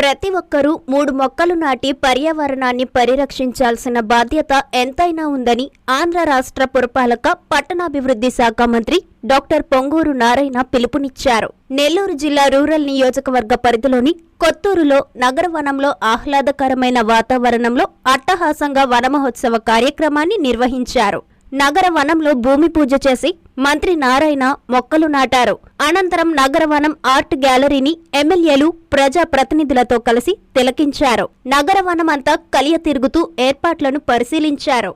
ప్రతి ఒక్కరూ 3 మొక్కలు నాటి పర్యావరణాన్ని పరిరక్షించాల్సిన బాధ్యత ఎంతైనా ఉందని ఆంధ్ర రాష్ట్ర పురపాలక పట్టణాభివృద్ధి శాఖ మంత్రి డాక్టర్ పొంగూరు నారాయణ పిలుపునిచ్చారు. నెల్లూరు జిల్లా రూరల్ నియోజకవర్గ పరిధిలోని కొత్తూరులో నగరవనంలో ఆహ్లాదకరమైన వాతావరణంలో అట్టహాసంగా వనమహోత్సవ కార్యక్రమాన్ని నిర్వహించారు. నగరవనంలో భూమి పూజ చేసి మంత్రి నారాయణ మొక్కలు నాటారు. అనంతరం నగరవనం ఆర్ట్ గ్యాలరీని ఎమ్మెల్యేలు ప్రజా ప్రతినిధులతో కలిసి తిలకించారు. నగరవనమంతా కలియ తిరుగుతూ ఏర్పాట్లను పరిశీలించారు.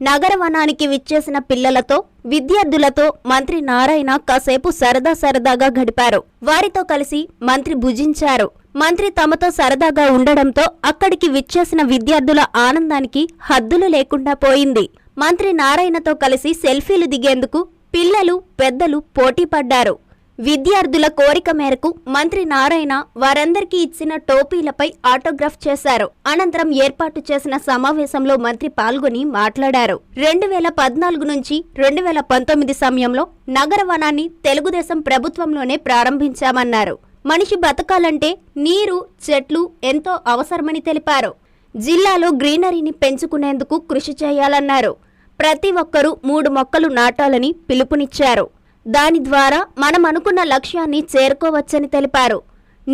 నగరవనానికి విచ్చేసిన పిల్లలతో విద్యార్థులతో మంత్రి నారాయణ కాసేపు సరదాగా గడిపారు. వారితో కలిసి మంత్రి భుజించారు. మంత్రి తమతో సరదాగా ఉండడంతో అక్కడికి విచ్చేసిన విద్యార్థుల ఆనందానికి హద్దులు లేకుండా పోయింది. మంత్రి నారాయణతో కలిసి సెల్ఫీలు దిగేందుకు పిల్లలు పెద్దలు పోటీ పడ్డారు. విద్యార్థుల కోరిక మేరకు మంత్రి నారాయణ వారందరికీ ఇచ్చిన టోపీలపై ఆటోగ్రాఫ్ చేశారు. అనంతరం ఏర్పాటు చేసిన సమావేశంలో మంత్రి పాల్గొని మాట్లాడారు. 2014 నుంచి 2019 సమయంలో నగరవనాన్ని తెలుగుదేశం ప్రభుత్వంలోనే ప్రారంభించామన్నారు. మనిషి బతకాలంటే నీరు, చెట్లు ఎంతో అవసరమని తెలిపారు. జిల్లాలో గ్రీనరీని పెంచుకునేందుకు కృషి చేయాలన్నారు. ప్రతి ఒక్కరూ 3 మొక్కలు నాటాలని పిలుపునిచ్చారు. దాని ద్వారా మనం అనుకున్న లక్ష్యాన్ని చేరుకోవచ్చని తెలిపారు.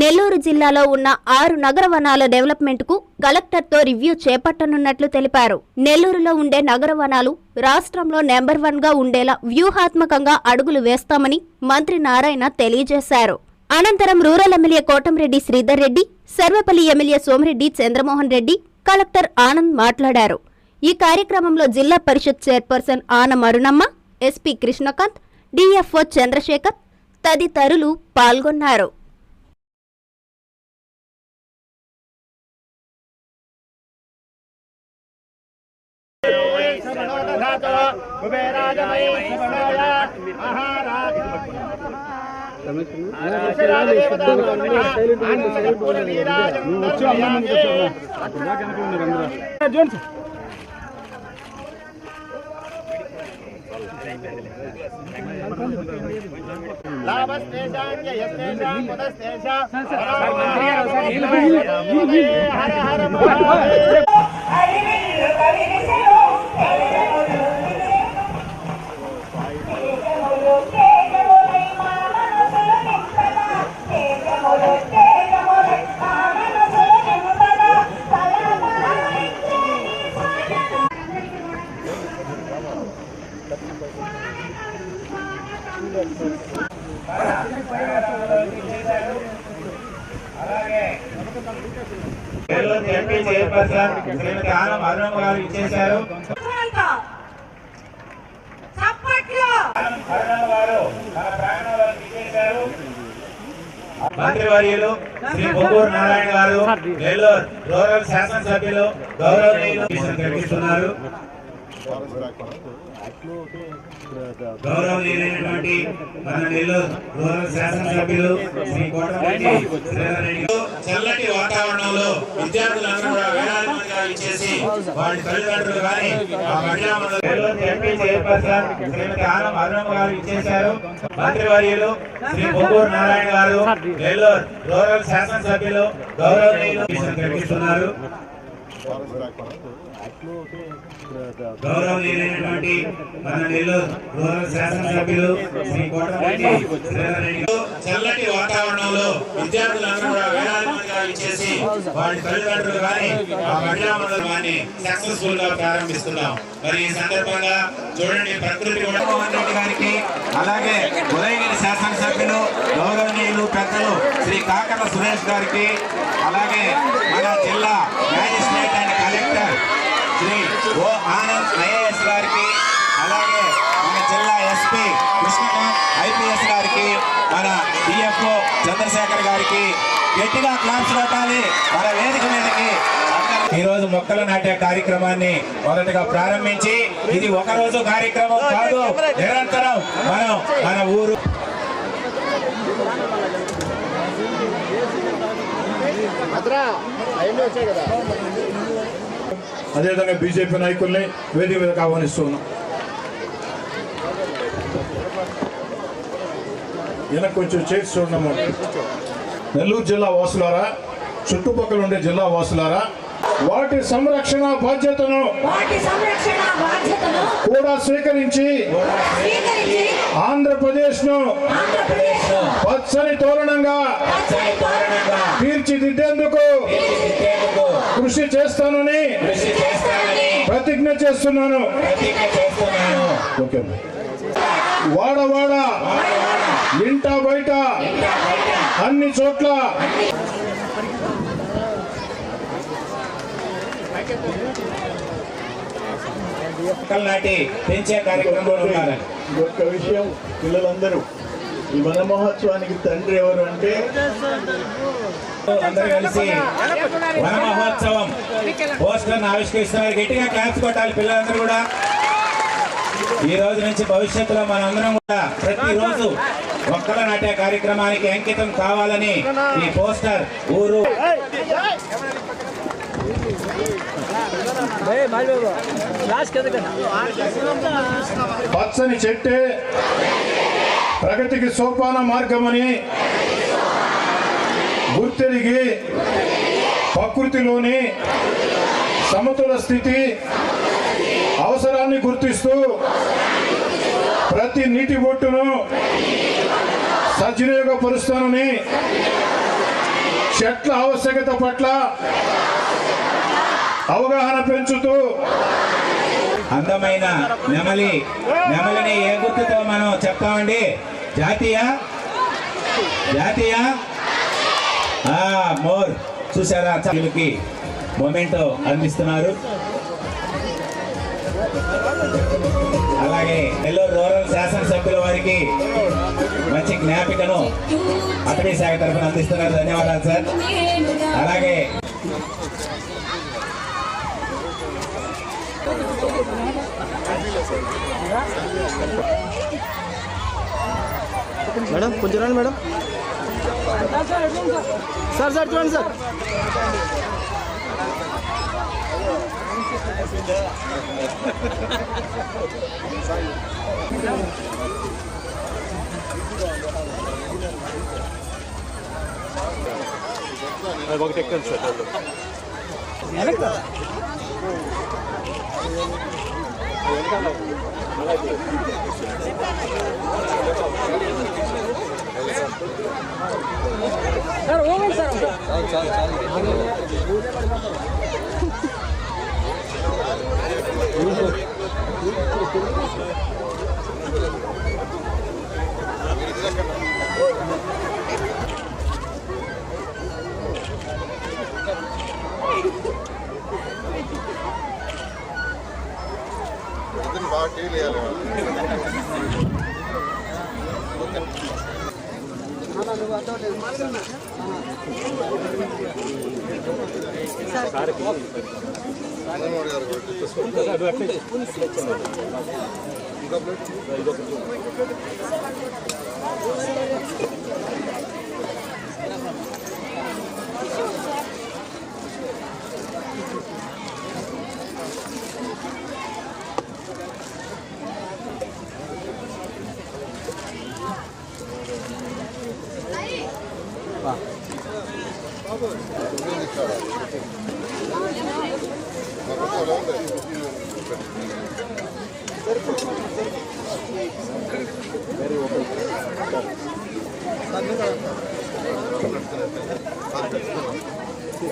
నెల్లూరు జిల్లాలో ఉన్న 6 నగర వనాల డెవలప్మెంట్కు కలెక్టర్తో రివ్యూ చేపట్టనున్నట్లు తెలిపారు. నెల్లూరులో ఉండే నగర వనాలు రాష్ట్రంలో నెంబర్ 1గా ఉండేలా వ్యూహాత్మకంగా అడుగులు వేస్తామని మంత్రి నారాయణ తెలియజేశారు. అనంతరం rural MLA Kotamreddy Sridhar Reddy, Sarvepalli MLA Somireddy Chandramohan Reddy, collector Anand మాట్లాడారు. ఈ కార్యక్రమంలో Zilla Parishad chairperson Anam Arunamma, SP Krishnakanth, DFO Chandrasekhar తదితరులు పాల్గొన్నారు. మంత్రివర్యులు శ్రీ పొంగూరు నారాయణ గారు, నెల్లూరు రూరల్ శాసనసభ్యులు గౌరవనీయులు కల్పిస్తున్నారు. గౌరవనీయులైనటువంటి మన నెల్లూరు రూరల్ శాసనసభ్యులు శ్రీ కోటంరెడ్డి శ్రీధర్ రెడ్డి. చల్లటి వాతావరణంలో విద్యార్థులందరూ కూడా వేలాది మందిగా ఇచ్చేసి వారి తల్లిదండ్రులు కానీ ఆ మహిళా ఎంపీ చైర్పర్సన్ శ్రీమతి ఆనం అరుణమ్మ గారు ఇచ్చేశారు. మంత్రివర్యులు శ్రీ పొంగూరు నారాయణ గారు, నెల్లూరు రూరల్ శాసనసభ్యులు గౌరవనీయులు కల్పిస్తున్నారు. గౌరవనీయులైనటువంటి మన నెల్లూరు రూరల్ శాసనసభ్యులు శ్రీ కోటంరెడ్డి శ్రీధర్ రెడ్డి. చల్లటి వాతావరణంలో విద్యార్థులందరూ కూడా వేలాది మందిగా ఇచ్చేసి వారి తల్లిదండ్రులు కానీ ఆ మహిళా మండలి సక్సెస్ఫుల్ గా ప్రారంభిస్తున్నాం. మరి ఈ సందర్భంగా చూడండి, ప్రకృతి జగన్మోహన్ రెడ్డి గారికి, అలాగే ఉదయగిరి శాసనసభ్యులు గౌరవనీయులు పెద్దలు శ్రీ కాకర్ల సురేష్ గారికి, అలాగే మన జిల్లా magistrate and collector Shri O Anand IAS గారికి, అలాగే మన జిల్లా ఎస్పీ కృష్ణకాంత్ ఐపీఎస్ గారికి, మన డిఎఫ్ఓ చంద్రశేఖర్ గారికి గట్టిగా క్లాప్స్ కొట్టాలి. మన వేదిక మీదకి ఈ రోజు మొక్కలు నాటే కార్యక్రమాన్ని మొదటగా ప్రారంభించి, ఇది ఒక రోజు కార్యక్రమం కాదు, నిరంతరం మనం మన ఊరు అదేవిధంగా బీజేపీ నాయకుల్ని వేదిక మీదకి ఆహ్వానిస్తున్నాం. వెనక్కి కొంచెం చేసి చూడము. నెల్లూరు జిల్లా వాసులారా, చుట్టుపక్కల ఉండే జిల్లా వాసులారా, వాటి సంరక్షణ బాధ్యతను కూడా స్వీకరించి ఆంధ్రప్రదేశ్ను పచ్చని తోరణంగా తీర్చిదిద్దేందుకు కృషి చేస్తానని ప్రతిజ్ఞ చేస్తున్నాను. వాడవాడ ఇంట బయట అన్ని చోట్ల నాటి పెంచే కార్యక్రమంలో ఉన్నారు. ఒక్క విషయం, పిల్లలందరూ ఈ వన మహోత్సవానికి తండ్రి ఎవరు అంటే అందరూ కలిసి వన మహోత్సవం పోస్టర్ను ఆవిష్కరిస్తున్నారు. గట్టిగా క్లాప్స్ కొట్టాలి పిల్లలందరూ కూడా. ఈ రోజు నుంచి భవిష్యత్తులో మనందరం కూడా ప్రతిరోజు మొక్కల నాటే కార్యక్రమానికి అంకితం కావాలని ఈ పోస్టర్ ఊరు పచ్చని చెట్టే ప్రగతికి సోపాన మార్గమని గుర్తెరిగి ప్రకృతిలోని సమతుల స్థితి అవసరాన్ని గుర్తిస్తూ ప్రతి నీటి బొట్టును సద్వినియోగపరుస్తానని చెట్ల ఆవశ్యకత పట్ల అవగాహన పెంచుతూ అందమైన నెమలిని ఏ గుర్తుతో మనం చెప్తామండి? జాతీయ మోర్. చూసారా, వీళ్ళకి మొమెంటో అందిస్తున్నారు. అలాగే నెల్లూరు రూరల్ శాసనసభ్యుల వారికి మంచి జ్ఞాపికను అటవీ శాఖ తరఫున అందిస్తున్నారు. ధన్యవాదాలు సార్. అలాగే మేడం కొంచెం రండి మేడం. సార్ చూడండి సార్. ఒకటి ఎక్కండి సార్.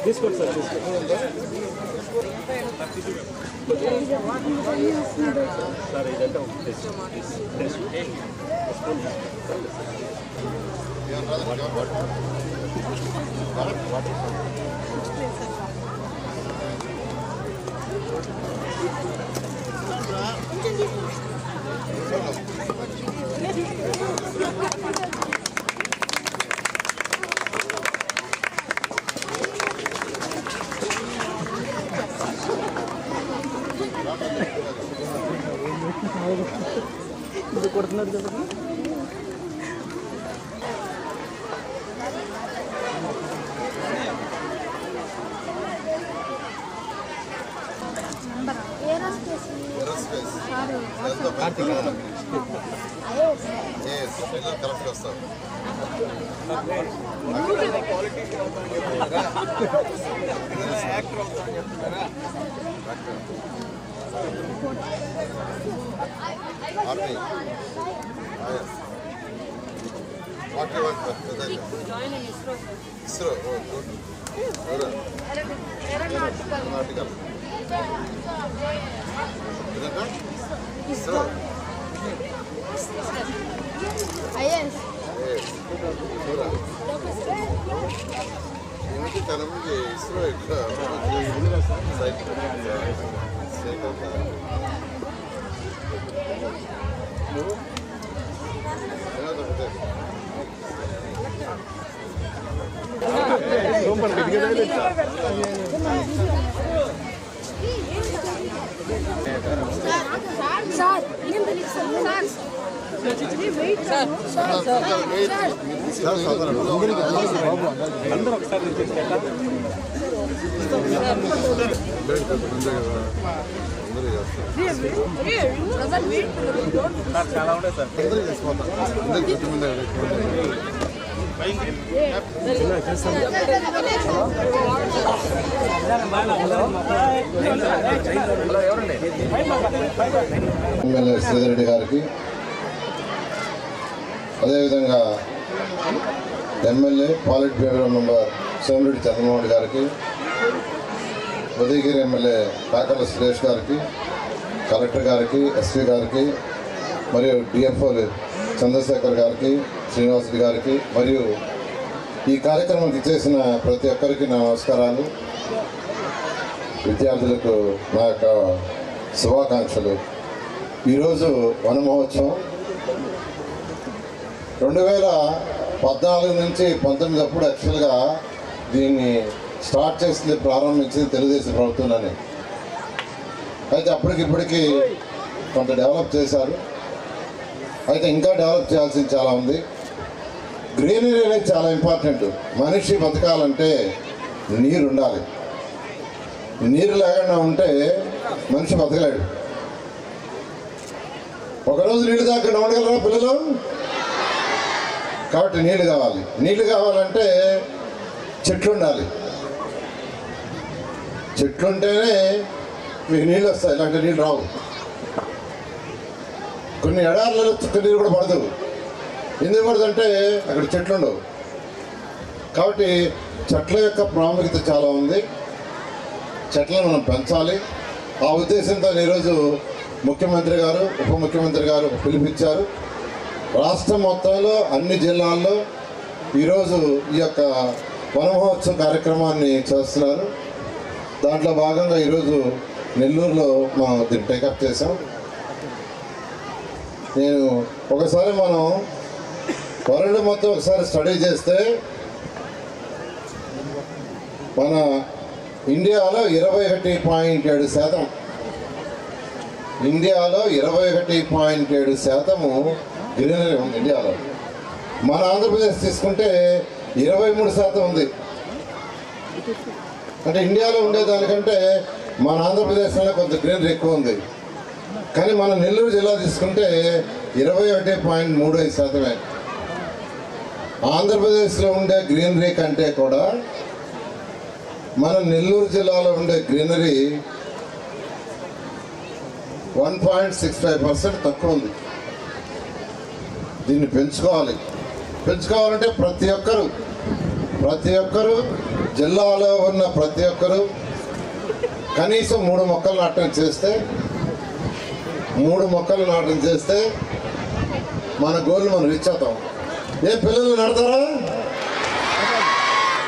తీసుకోండి సార్, తీసుకోండి సార్. ఇదంతా ఇది కొడుతున్నారు కదా. ఏరోస్పేస్ కరెక్ట్ వస్తాం. What you want to join in ISRO. ISRO, oh good. Aeronautical. ISRO. IS. ఏమిటి తనకి ఇస్రో ఎట్లా సైట్ అందరూ ఒకసారి చాలా ఉంటాయి సార్. ఎమ్మెల్యే శ్రీధర్ గారికి, అదేవిధంగా MLA politburo member Somireddy Chandramohan గారికి, ఉదయగిరి ఎమ్మెల్యే కాకర్ల సురేష్ గారికి, కలెక్టర్ గారికి, ఎస్పీ గారికి, మరియు డిఎఫ్ఓలు చంద్రశేఖర్ గారికి, శ్రీనివాసుడి గారికి, మరియు ఈ కార్యక్రమానికి ఇచ్చేసిన ప్రతి ఒక్కరికి నా నమస్కారాలు. విద్యార్థులకు నా యొక్క శుభాకాంక్షలు. ఈరోజు వన మహోత్సవం 2014 నుంచి 19 అప్పుడు యాక్చువల్గా దీన్ని స్టార్ట్ చేసింది, ప్రారంభించింది తెలుగుదేశం ప్రభుత్వంలోనే. అయితే అప్పటికిప్పటికీ కొంత డెవలప్ చేశారు. అయితే ఇంకా డెవలప్ చేయాల్సింది చాలా ఉంది. గ్రీనరీ అనేది చాలా ఇంపార్టెంట్. మనిషి బతకాలంటే నీరు ఉండాలి. నీరు లేకుండా ఉంటే మనిషి బతకలేడు. ఒకరోజు నీళ్ళు తాకుండా ఉండగలరా పిల్లలు? కాబట్టి నీళ్ళు కావాలి. నీళ్ళు కావాలంటే చెట్లు ఉండాలి. చెట్లు ఉంటేనే మీకు నీళ్ళు వస్తాయి, ఇలాంటి నీళ్ళు రావు. కొన్ని ఎడార్లలో చుక్క నీరు కూడా పడదు. ఎందుకు పడదంటే అక్కడ చెట్లు ఉండవు. కాబట్టి చెట్ల యొక్క ప్రాముఖ్యత చాలా ఉంది. చెట్లను మనం పెంచాలి. ఆ ఉద్దేశంతో ఈరోజు ముఖ్యమంత్రి గారు, ఉప ముఖ్యమంత్రి గారు పిలుపునిచ్చారు. రాష్ట్రం మొత్తంలో అన్ని జిల్లాల్లో ఈరోజు ఈ యొక్క వన మహోత్సవ కార్యక్రమాన్ని చేస్తున్నారు. దాంట్లో భాగంగా ఈరోజు నెల్లూరులో మనం దీన్ని టేకప్ చేసాం. నేను ఒకసారి మనం వరల్డ్ మొత్తం ఒకసారి స్టడీ చేస్తే మన ఇండియాలో 21.7%, ఇండియాలో 21.7% గ్రీనరీ ఉంది ఇండియాలో. మన ఆంధ్రప్రదేశ్ తీసుకుంటే 23% ఉంది. అంటే ఇండియాలో ఉండేదానికంటే మన ఆంధ్రప్రదేశ్లో కొంత గ్రీనరీ ఎక్కువ ఉంది. కానీ మన నెల్లూరు జిల్లా తీసుకుంటే 21.35%. ఆంధ్రప్రదేశ్లో ఉండే గ్రీనరీ కంటే కూడా మన నెల్లూరు జిల్లాలో ఉండే గ్రీనరీ 1.65% తక్కువ ఉంది. దీన్ని పెంచుకోవాలి. పెంచుకోవాలంటే ప్రతి ఒక్కరు జిల్లాలో ఉన్న ప్రతి ఒక్కరు కనీసం 3 మొక్కలు నాటడం చేస్తే మన గోల్ మనం రీచ్ అవుతాం. ఏ పిల్లలు నడతారా?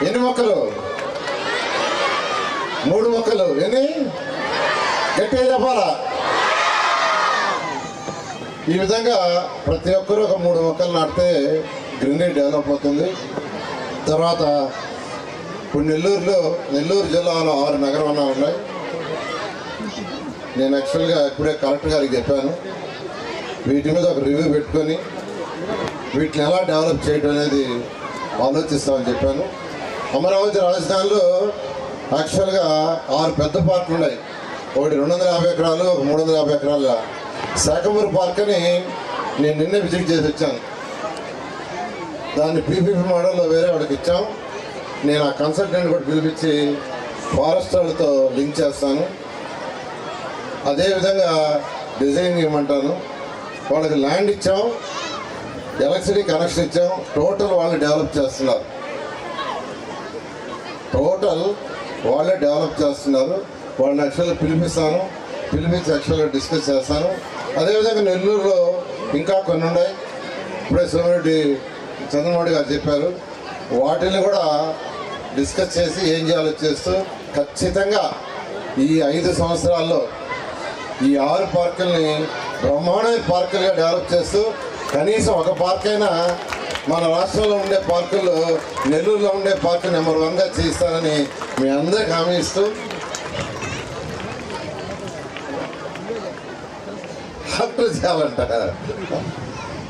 ఎన్ని మొక్కలు? 3 మొక్కలు. ఎన్ని? గట్టిగా చెప్పాలా? ఈ విధంగా ప్రతి ఒక్కరూ ఒక 3 మొక్కలు నాటితే గ్రీనరీ డెవలప్ అవుతుంది. తర్వాత ఇప్పుడు నెల్లూరు జిల్లాలో 6 నగరవనాలు ఉన్నాయి. నేను యాక్చువల్గా ఇప్పుడే కలెక్టర్ గారికి చెప్పాను, వీటి మీద ఒక రివ్యూ పెట్టుకొని వీటిని ఎలా డెవలప్ చేయడం అనేది ఆలోచిస్తామని చెప్పాను. అమరావతి రాజధానిలో యాక్చువల్గా 6 పెద్ద పార్కులు ఉన్నాయి. ఒకటి 250 ఎకరాలు, ఒక 350 ఎకరాల శాఖమూరు పార్క్ అని నేను నిన్నే విజిట్ చేసి వచ్చాను. దాన్ని పీపీపీ మోడల్లో వేరే వాడికి ఇచ్చాం. నేను ఆ కన్సల్టెంట్ కూడా పిలిపించి ఫారెస్ట్ వాళ్ళతో లింక్ చేస్తాను. అదేవిధంగా డిజైన్ ఇవ్వమంటాను. వాళ్ళకి ల్యాండ్ ఇచ్చాం, ఎలక్ట్రిసిటీ కనెక్షన్ ఇచ్చాం. టోటల్ వాళ్ళు డెవలప్ చేస్తున్నారు. వాళ్ళని యాక్చువల్గా పిలిపిస్తాను. పిలిపించి యాక్చువల్గా డిస్కస్ చేస్తాను. అదేవిధంగా నెల్లూరులో ఇంకా కొన్ని ఉన్నాయి. ఇప్పుడే సోమిరెడ్డి చంద్రమౌళి గారు చెప్పారు. వాటిని కూడా డిస్కస్ చేసి ఏం చేయాలో చేస్తూ ఖచ్చితంగా ఈ 5 సంవత్సరాల్లో ఈ 6 పార్కుల్ని బ్రహ్మాండమైన పార్కులుగా డెవలప్ చేస్తూ కనీసం ఒక పార్క్ అయినా మన రాష్ట్రంలో ఉండే పార్కుల్లో నెల్లూరులో ఉండే పార్కు నెంబర్ 1గా చేయిస్తానని మీ అందరికి హామీ ఇస్తూ చేయాలంట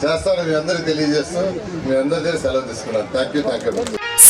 చేస్తాను మీ అందరికి తెలియజేస్తూ మీ అందరి సెలవు తీసుకున్నాను. Thank you.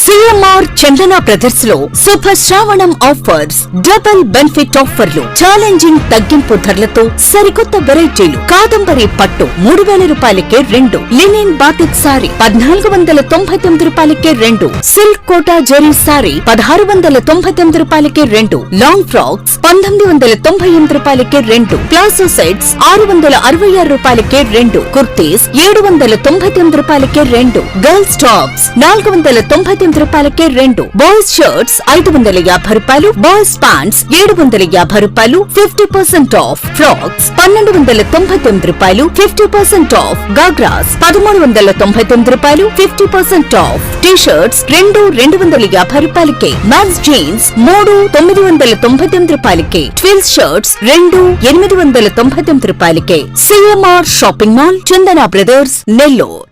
CMR Chandana brothers లో శుభ శ్రావణం ఆఫర్స్, డబుల్ బెనిఫిట్ ఆఫర్లు, ఛాలెంజింగ్ తగ్గింపు ధరలతో సరికొత్త వెరైటీలు. కాదంబరి పట్టు 3000 రూపాయలకే 2, లినిన్ బాతిక్ సారీ 1499 రూపాయలకే 2, సిల్క్ కోటా జరీ సారీ 1699 రూపాయలకే 2, లాంగ్ ఫ్రాక్స్ 1998 రూపాయలకే 2, ప్లాజో సెట్స్ 666 రూపాయలకే 2, కుర్తీస్ 799 రూపాయలకే 2, గర్ల్స్ టాప్స్ 499 రూపాయలకే 2, బాయ్స్ షర్ట్స్ 550 రూపాయలు, బాయ్స్ ప్యాంట్స్ 750 రూపాయలు 50% ఆఫ్, ఫ్రాక్స్ 1299 రూపాయలు 50% ఆఫ్, గాగ్రాస్ 1399 రూపాయలు 50% ఆఫ్, టీ షర్ట్స్ 250 రూపాయలకే, మ్యాన్స్ జీన్స్ 999 రూపాయలకే, ట్విల్స్ షర్ట్స్ 899 రూపాయలకే. సిఎంఆర్ షాపింగ్ మాల్, చందన బ్రదర్స్, నెల్లూరు.